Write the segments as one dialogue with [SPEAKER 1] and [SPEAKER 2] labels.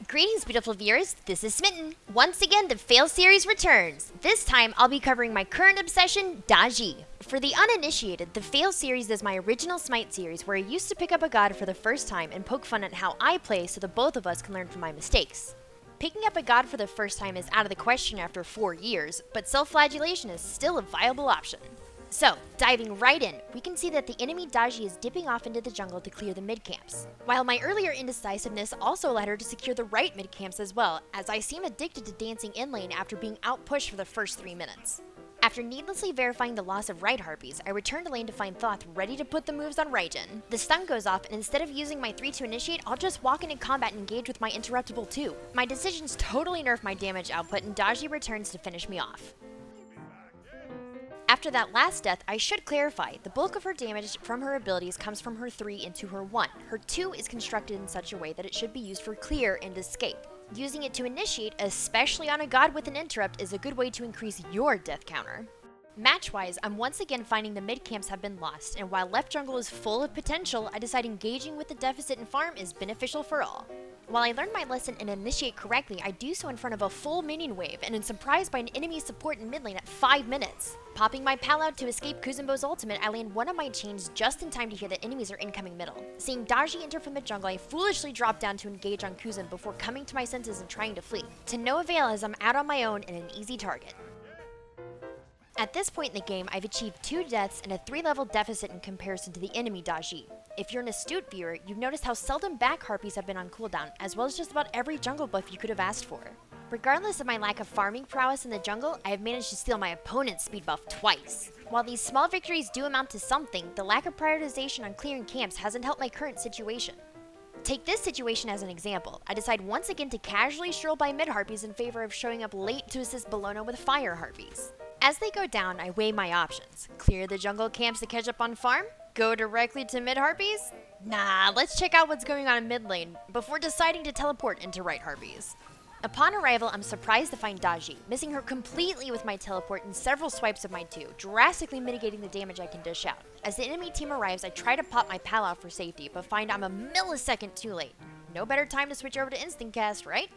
[SPEAKER 1] Greetings, beautiful viewers. This is Smitten. Once again, the Fail series returns. This time, I'll be covering my current obsession, Ji. For the uninitiated, the Fail series is my original Smite series where I used to pick up a god for the first time and poke fun at how I play so that both of us can learn from my mistakes. Picking up a god for the first time is out of the question after 4 years, but self-flagellation is still a viable option. So, diving right in, we can see that the enemy Ji is dipping off into the jungle to clear the mid camps, while my earlier indecisiveness also led her to secure the right mid camps as well, as I seem addicted to dancing in lane after being outpushed for the first 3 minutes. After needlessly verifying the loss of right harpies, I return to lane to find Thoth ready to put the moves on Raijin. The stun goes off, and instead of using my 3 to initiate, I'll just walk into combat and engage with my interruptible 2. My decisions totally nerf my damage output, and Ji returns to finish me off. After that last death, I should clarify, the bulk of her damage from her abilities comes from her 3 into her 1. Her 2 is constructed in such a way that it should be used for clear and escape. Using it to initiate, especially on a god with an interrupt, is a good way to increase your death counter. Match-wise, I'm once again finding the mid camps have been lost, and while left jungle is full of potential, I decide engaging with the deficit in farm is beneficial for all. While I learned my lesson and initiate correctly, I do so in front of a full minion wave and am surprised by an enemy support in mid lane at 5 minutes. Popping my pal out to escape Kuzenbo's ultimate, I land one of my chains just in time to hear that enemies are incoming middle. Seeing Ji enter from the jungle, I foolishly drop down to engage on Kuzen before coming to my senses and trying to flee. To no avail as I'm out on my own and an easy target. At this point in the game, I've achieved 2 deaths and a 3-level deficit in comparison to the enemy Ji. If you're an astute viewer, you've noticed how seldom back harpies have been on cooldown, as well as just about every jungle buff you could have asked for. Regardless of my lack of farming prowess in the jungle, I have managed to steal my opponent's speed buff twice. While these small victories do amount to something, the lack of prioritization on clearing camps hasn't helped my current situation. Take this situation as an example. I decide once again to casually stroll by mid harpies in favor of showing up late to assist Bologna with fire harpies. As they go down, I weigh my options. Clear the jungle camps to catch up on farm? Go directly to mid harpies? Nah, let's check out what's going on in mid lane before deciding to teleport into right harpies. Upon arrival, I'm surprised to find Ji, missing her completely with my teleport and several swipes of my 2, drastically mitigating the damage I can dish out. As the enemy team arrives, I try to pop my pal out for safety, but find I'm a millisecond too late. No better time to switch over to instant cast, right?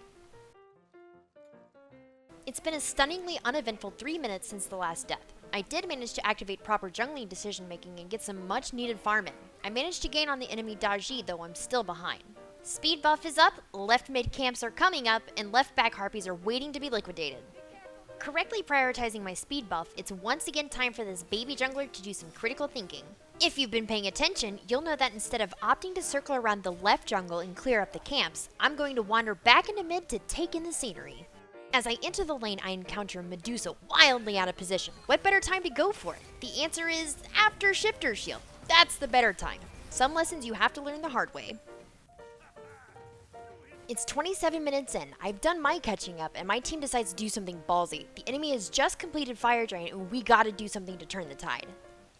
[SPEAKER 1] It's been a stunningly uneventful 3 minutes since the last death. I did manage to activate proper jungling decision making and get some much needed farm in. I managed to gain on the enemy Ji, though I'm still behind. Speed buff is up, left mid camps are coming up, and left back harpies are waiting to be liquidated. Correctly prioritizing my speed buff, it's once again time for this baby jungler to do some critical thinking. If you've been paying attention, you'll know that instead of opting to circle around the left jungle and clear up the camps, I'm going to wander back into mid to take in the scenery. As I enter the lane, I encounter Medusa wildly out of position. What better time to go for it? The answer is after Shifter Shield. That's the better time. Some lessons you have to learn the hard way. It's 27 minutes in, I've done my catching up, and my team decides to do something ballsy. The enemy has just completed Fire Giant, and we gotta do something to turn the tide.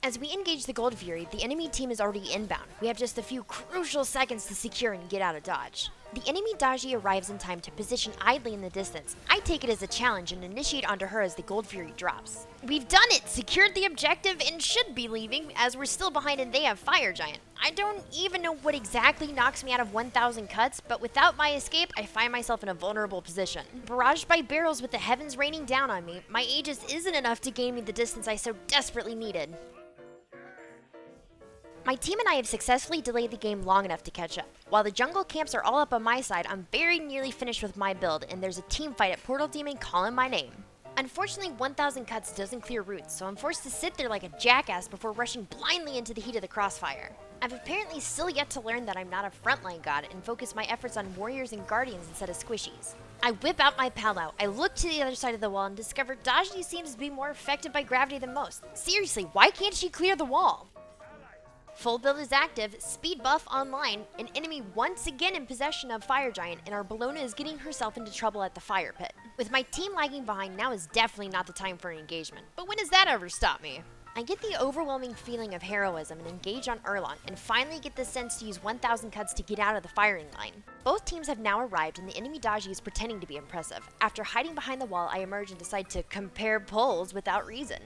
[SPEAKER 1] As we engage the Gold Fury, the enemy team is already inbound. We have just a few crucial seconds to secure and get out of dodge. The enemy Ji arrives in time to position idly in the distance. I take it as a challenge and initiate onto her as the Gold Fury drops. We've done it! Secured the objective and should be leaving, as we're still behind and they have Fire Giant. I don't even know what exactly knocks me out of 1,000 cuts, but without my escape, I find myself in a vulnerable position. Barraged by barrels with the heavens raining down on me, my Aegis isn't enough to gain me the distance I so desperately needed. My team and I have successfully delayed the game long enough to catch up. While the jungle camps are all up on my side, I'm very nearly finished with my build, and there's a team fight at Portal Demon calling my name. Unfortunately, 1,000 cuts doesn't clear roots, so I'm forced to sit there like a jackass before rushing blindly into the heat of the crossfire. I've apparently still yet to learn that I'm not a frontline god and focus my efforts on warriors and guardians instead of squishies. I whip out my pal out, I look to the other side of the wall and discover Ji seems to be more affected by gravity than most. Seriously, why can't she clear the wall? Full build is active, speed buff online, an enemy once again in possession of Fire Giant, and our Bologna is getting herself into trouble at the fire pit. With my team lagging behind, now is definitely not the time for an engagement. But when does that ever stop me? I get the overwhelming feeling of heroism and engage on Erlon, and finally get the sense to use 1,000 cuts to get out of the firing line. Both teams have now arrived and the enemy Ji is pretending to be impressive. After hiding behind the wall, I emerge and decide to compare polls without reason.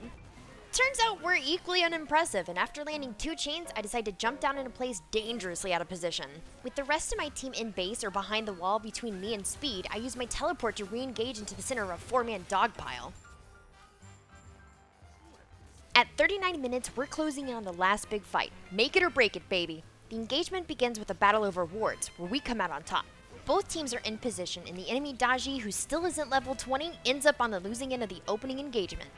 [SPEAKER 1] Turns out we're equally unimpressive, and after landing 2 chains, I decide to jump down into place dangerously out of position. With the rest of my team in base or behind the wall between me and Speed, I use my teleport to re-engage into the center of a 4-man dog pile. At 39 minutes, we're closing in on the last big fight. Make it or break it, baby. The engagement begins with a battle over wards, where we come out on top. Both teams are in position, and the enemy Daji, who still isn't level 20, ends up on the losing end of the opening engagement.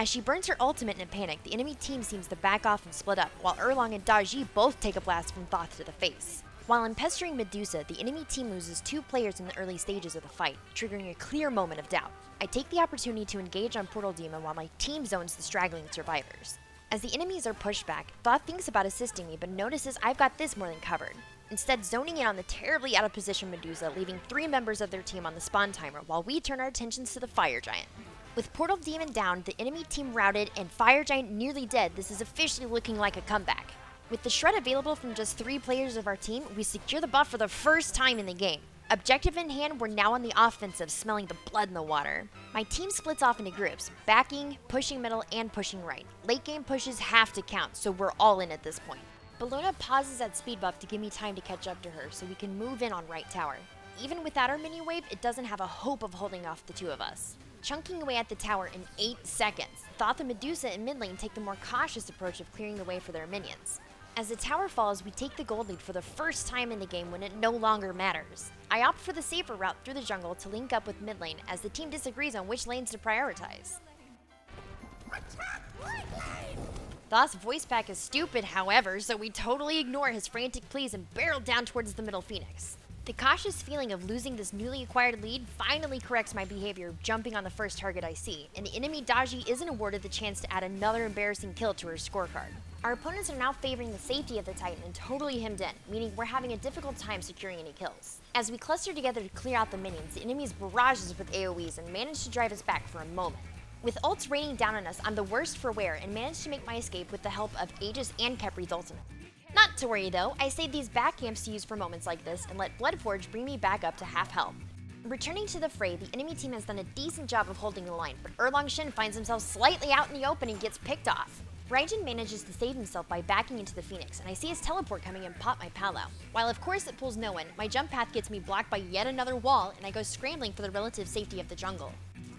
[SPEAKER 1] As she burns her ultimate in a panic, the enemy team seems to back off and split up, while Erlong and Daji both take a blast from Thoth to the face. While I'm pestering Medusa, the enemy team loses 2 players in the early stages of the fight, triggering a clear moment of doubt. I take the opportunity to engage on Portal Demon while my team zones the straggling survivors. As the enemies are pushed back, Thoth thinks about assisting me but notices I've got this more than covered. Instead, zoning in on the terribly out of position Medusa, leaving 3 members of their team on the spawn timer while we turn our attentions to the Fire Giant. With Portal Demon down, the enemy team routed, and Fire Giant nearly dead, this is officially looking like a comeback. With the shred available from just 3 players of our team, we secure the buff for the first time in the game. Objective in hand, we're now on the offensive, smelling the blood in the water. My team splits off into groups, backing, pushing middle, and pushing right. Late game pushes have to count, so we're all in at this point. Bellona pauses at speed buff to give me time to catch up to her so we can move in on right tower. Even without our mini wave, it doesn't have a hope of holding off the 2 of us. Chunking away at the tower in 8 seconds, Thoth and Medusa in mid lane take the more cautious approach of clearing the way for their minions. As the tower falls, we take the gold lead for the first time in the game when it no longer matters. I opt for the safer route through the jungle to link up with mid lane as the team disagrees on which lanes to prioritize. Thoth's voice pack is stupid, however, so we totally ignore his frantic pleas and barrel down towards the middle Phoenix. The cautious feeling of losing this newly acquired lead finally corrects my behavior of jumping on the first target I see, and the enemy Daji isn't awarded the chance to add another embarrassing kill to her scorecard. Our opponents are now favoring the safety of the Titan and totally hemmed in, meaning we're having a difficult time securing any kills. As we cluster together to clear out the minions, the enemies barrage us with AoEs and manage to drive us back for a moment. With ults raining down on us, I'm the worst for wear and managed to make my escape with the help of Aegis and Kepri's ultimate. Not to worry though, I save these back camps to use for moments like this and let Bloodforge bring me back up to half health. Returning to the fray, the enemy team has done a decent job of holding the line, but Erlong Shin finds himself slightly out in the open and gets picked off. Raijin manages to save himself by backing into the Phoenix, and I see his teleport coming and pop my pal out. While of course it pulls no one, my jump path gets me blocked by yet another wall, and I go scrambling for the relative safety of the jungle.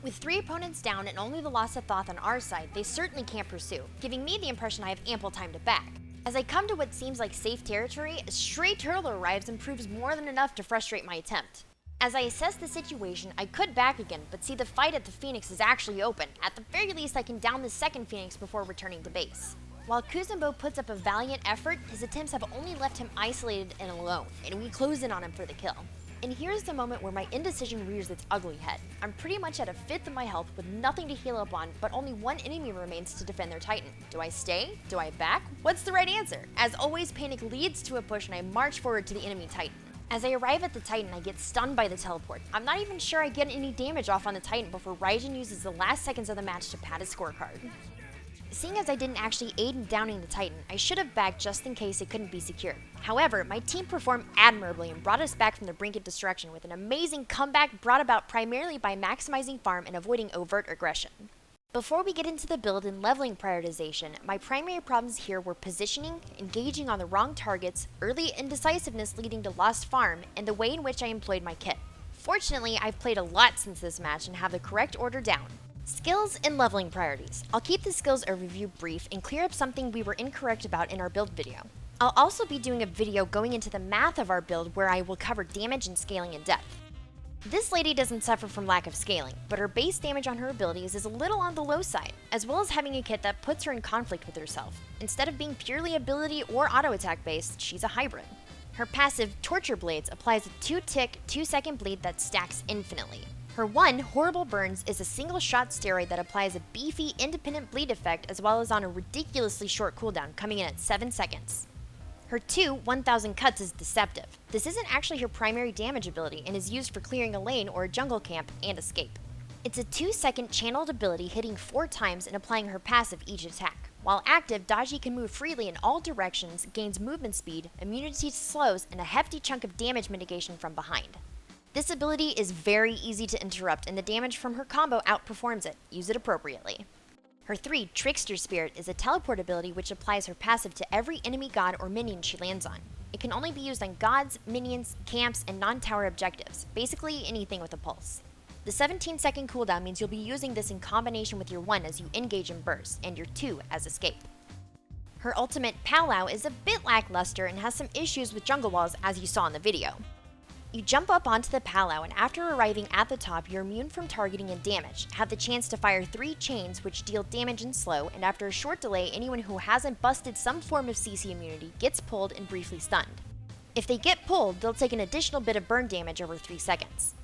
[SPEAKER 1] With 3 opponents down and only the loss of Thoth on our side, they certainly can't pursue, giving me the impression I have ample time to back. As I come to what seems like safe territory, a stray turtle arrives and proves more than enough to frustrate my attempt. As I assess the situation, I could back again, but see the fight at the Phoenix is actually open. At the very least, I can down the second Phoenix before returning to base. While Kuzenbo puts up a valiant effort, his attempts have only left him isolated and alone, and we close in on him for the kill. And here's the moment where my indecision rears its ugly head. I'm pretty much at a fifth of my health with nothing to heal up on, but only 1 enemy remains to defend their Titan. Do I stay? Do I back? What's the right answer? As always, panic leads to a push and I march forward to the enemy Titan. As I arrive at the Titan, I get stunned by the teleport. I'm not even sure I get any damage off on the Titan before Raijin uses the last seconds of the match to pad his scorecard. Seeing as I didn't actually aid in downing the Titan, I should have backed just in case it couldn't be secured. However, my team performed admirably and brought us back from the brink of destruction with an amazing comeback brought about primarily by maximizing farm and avoiding overt aggression. Before we get into the build and leveling prioritization, my primary problems here were positioning, engaging on the wrong targets, early indecisiveness leading to lost farm, and the way in which I employed my kit. Fortunately, I've played a lot since this match and have the correct order down. Skills and leveling priorities. I'll keep the skills overview brief and clear up something we were incorrect about in our build video. I'll also be doing a video going into the math of our build where I will cover damage and scaling in depth. This lady doesn't suffer from lack of scaling, but her base damage on her abilities is a little on the low side, as well as having a kit that puts her in conflict with herself. Instead of being purely ability or auto attack based, she's a hybrid. Her passive, Torture Blades, applies a 2-tick, 2-second bleed that stacks infinitely. Her 1, Horrible Burns, is a single shot steroid that applies a beefy, independent bleed effect as well as on a ridiculously short cooldown, coming in at 7 seconds. Her 2, 1000 Cuts, is deceptive. This isn't actually her primary damage ability and is used for clearing a lane or a jungle camp and escape. It's a 2-second channeled ability hitting 4 times and applying her passive each attack. While active, Daji can move freely in all directions, gains movement speed, immunity to slows, and a hefty chunk of damage mitigation from behind. This ability is very easy to interrupt and the damage from her combo outperforms it. Use it appropriately. Her 3, Trickster Spirit, is a teleport ability which applies her passive to every enemy god or minion she lands on. It can only be used on gods, minions, camps, and non-tower objectives, basically anything with a pulse. The 17-second cooldown means you'll be using this in combination with your 1 as you engage in burst, and your 2 as escape. Her ultimate, Powwow, is a bit lackluster and has some issues with jungle walls as you saw in the video. You jump up onto the Powwow, and after arriving at the top, you're immune from targeting and damage, have the chance to fire 3 chains which deal damage and slow, and after a short delay, anyone who hasn't busted some form of CC immunity gets pulled and briefly stunned. If they get pulled, they'll take an additional bit of burn damage over 3 seconds.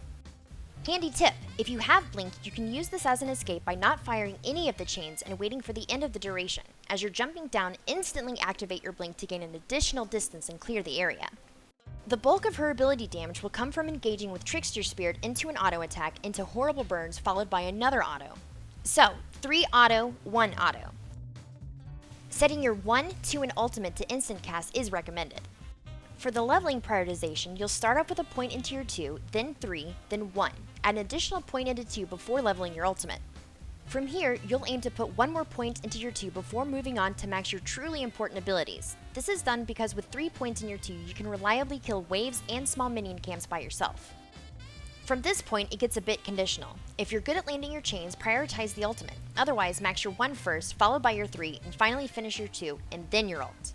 [SPEAKER 1] Handy tip, if you have Blink, you can use this as an escape by not firing any of the chains and waiting for the end of the duration. As you're jumping down, instantly activate your Blink to gain an additional distance and clear the area. The bulk of her ability damage will come from engaging with Trickster Spirit into an auto attack into horrible burns followed by another auto. So, 3 auto, 1 auto. Setting your 1, 2, and ultimate to instant cast is recommended. For the leveling prioritization, you'll start off with a point into your 2, then 3, then 1. Add an additional point into 2 before leveling your ultimate. From here, you'll aim to put 1 more point into your 2 before moving on to max your truly important abilities. This is done because with 3 points in your 2, you can reliably kill waves and small minion camps by yourself. From this point, it gets a bit conditional. If you're good at landing your chains, prioritize the ultimate. Otherwise, max your 1 first, followed by your 3, and finally finish your 2, and then your ult.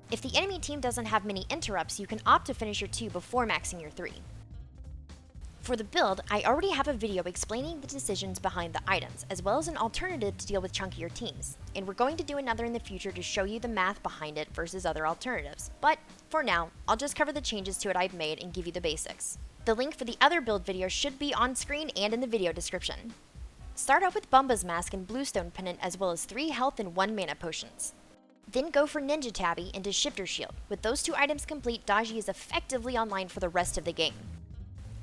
[SPEAKER 1] If the enemy team doesn't have many interrupts, you can opt to finish your 2 before maxing your 3. For the build, I already have a video explaining the decisions behind the items, as well as an alternative to deal with chunkier teams, and we're going to do another in the future to show you the math behind it versus other alternatives, but for now, I'll just cover the changes to it I've made and give you the basics. The link for the other build video should be on screen and in the video description. Start off with Bumba's Mask and Bluestone Pendant as well as 3 health and 1 mana potions. Then go for Ninja Tabby into Shifter Shield. With those 2 items complete, Daji is effectively online for the rest of the game.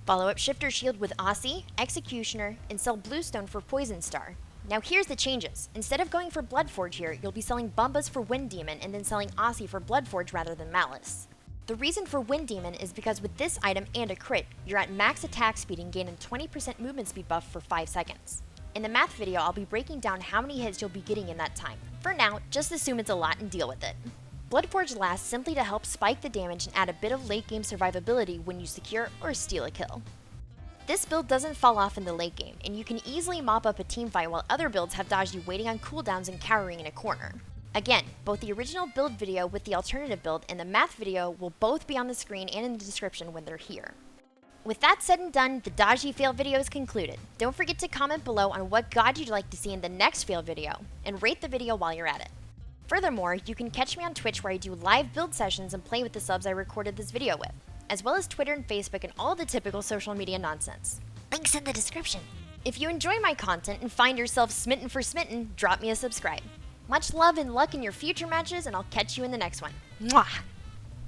[SPEAKER 1] Follow up Shifter Shield with Aussie, Executioner, and sell Bluestone for Poison Star. Now here's the changes. Instead of going for Bloodforge here, you'll be selling Bumbas for Wind Demon and then selling Aussie for Bloodforge rather than Malice. The reason for Wind Demon is because with this item and a crit, you're at max attack speed and gain a 20% movement speed buff for 5 seconds. In the math video, I'll be breaking down how many hits you'll be getting in that time. For now, just assume it's a lot and deal with it. Bloodforge lasts simply to help spike the damage and add a bit of late game survivability when you secure or steal a kill. This build doesn't fall off in the late game, and you can easily mop up a teamfight while other builds have Daji waiting on cooldowns and cowering in a corner. Again, both the original build video with the alternative build and the math video will both be on the screen and in the description when they're here. With that said and done, the Daji fail video is concluded. Don't forget to comment below on what god you'd like to see in the next fail video, and rate the video while you're at it. Furthermore, you can catch me on Twitch where I do live build sessions and play with the subs I recorded this video with, as well as Twitter and Facebook and all the typical social media nonsense. Links in the description. If you enjoy my content and find yourself smitten for Smitten, drop me a subscribe. Much love and luck in your future matches, and I'll catch you in the next one. Mwah!